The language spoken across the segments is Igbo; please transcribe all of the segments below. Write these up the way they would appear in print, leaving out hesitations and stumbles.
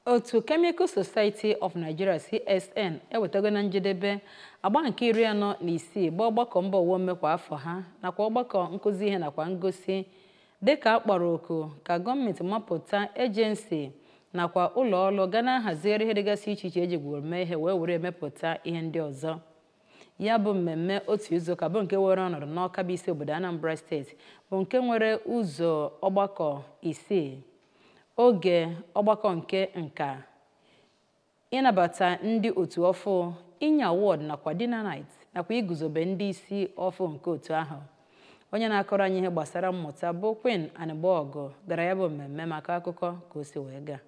Otu Chemical Society of Nigeria CSN ewetago na njedebe agba nke 46 bụ ọgbakọ mba ụwa mmekwa afọ ha nakwa ọgbakọ nkụzi ihe nakwa ngosi dịka akpọrọ oku ka gọọmenti mapụta ejensi nakwa ụlọ ọrụ ga na-ahazigharị ihe dịgasị iche iche eji gwuo ihe were emepụta ihe ndị ọzọ. Ya bụ mmemme otu izuụka bụ nke were ọnọdụ n'Awka bụ isi obodo Anambra steeti bụ nke nwere ụzọ ọgbakọ 6. Oge ọgbakọ nke nka ịnabata ndị otu ọfụ inye award nakwa dinner night nakwa iguzobe ndị isi ọfụ nke otu ahụ. Onye na-akọrọ anyị ihe gbasara mmụta bụ Queen Anịgbaọgụ gara ya bụ mmemme maka akụkọ ka o si wee gaa.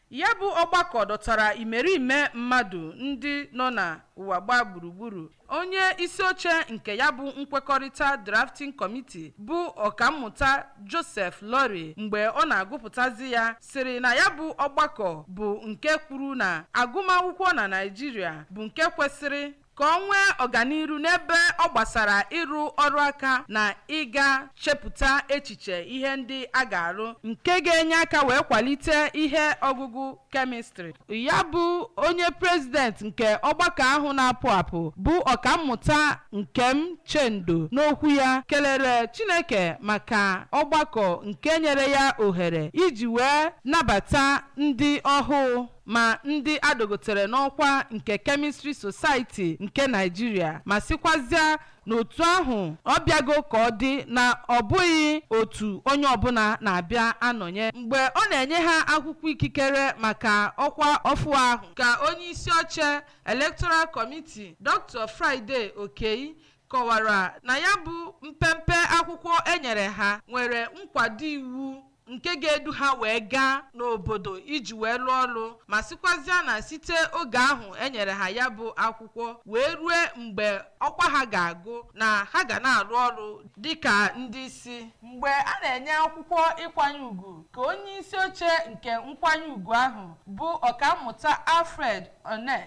Ya bụ ọgbakọ dọtara imerime mmadụ ndị nọ na ụwa gbaa gburugburu. Onye isi oche nke ya bụ nkwekọrịta drafting committee bụ ọkammụta Joseph Lori mgbe ọ na-agụpụtazi ya sịrị na ya bụ ọgbakọ bụ nke kwuru na agụmakwụkwọ na Naijiria bụ nke kwesịrị ka ọ nwee ọganiru n'ebe ọ gbasara ịrụ ọrụ aka na ịga chepụta echiche ihe ndị a ga-arụ nke ga-enye aka wee kwalite ihe ọgụgụ kemistri. Ya bụ onye prezident nke ọgbakọ ahụ na-apụ apụ bụ ọkammụta Nkem Chendo n'okwu ya kelere Chineke maka ọgbakọ nke nyere ya ohere iji wee nabata ndị ọhụụ ma ndị adogotere n'ọkwa nke Chemistry Society nke Naijiria ma sikwazịa n'otu ahụ ọ bịago ka ọ dị na ọ bụghị otu onye ọbụla na-abịa anọnye mgbe ọ na-enye ha akwụkwọ ikikere maka ọkwa ọfụ ahụ ka onye isi oche Electoral Committee Dr. Friday Okey kọwara na ya bụ mpempe akwụkwọ enyere ha nwere nkwado iwu nke ga-edu ha wee gaa n'obodo iji wee lụọ ọrụ ma sikwazịa na site oge ahụ enyere ha ya bụ akwụkwọ wee rue mgbe ọkwa ha ga-agụ na ha ga na-arụ ọrụ dịka ndị isi. Mgbe a na-enye akwụkwọ ịkwanye ugwu ka onye isi oche nke nkwanye ugwu ahụ bụ ọkammụta Alfred One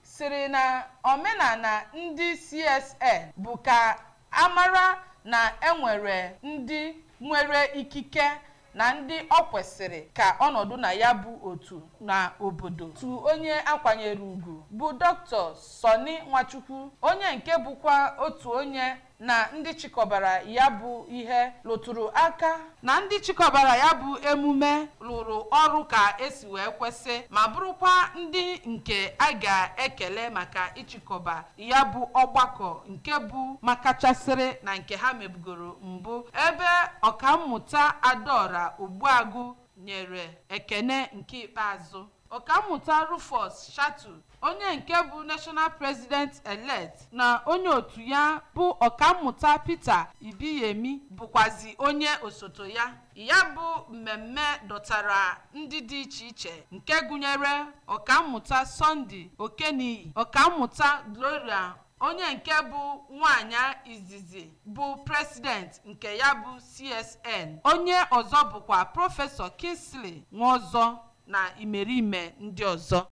sịrị na omenala ndị CSN bụ ka amara na enwere ndị nwere ikike na ndị ọ kwesịrị ka ọnọdụ na ya bụ otu na obodo. Tu onye akwanyere ugwu bụ Dr. Soni Nwachukwu onye nke bụkwa otu onye na ndị chịkọbara ya bụ ihe lụtụrụ aka na ndị chịkọbara ya bụ emume rụrụ ọrụ ka esi wee kwesị ma bụrụkwa ndị nke a ga-ekele maka ịchịkọba ya bụ ọgbakọ nke bụ makachasịrị na nke ha mebugoro mbụ, ebe ọkammụta Adaora Ogbuagụ nyere ekene nke ikpeazụ. Ọkammụta Rufus Shatu onye nke bụ National President Elect na onye otu ya bụ ọkammụta Peter Ibiyemi bụkwazi onye osote ya. Ya bụ mmemme dọtara ndị dị iche iche nke gụnyere ọkammụta Sunday Okeniyi, ọkammụta Gloria onye nke bụ nwanyị izizi bụ president nke ya bụ CSN. Onye ọzọ bụkwa Prọfesọ Kingsley Nwozo na imerime ndị ọzọ.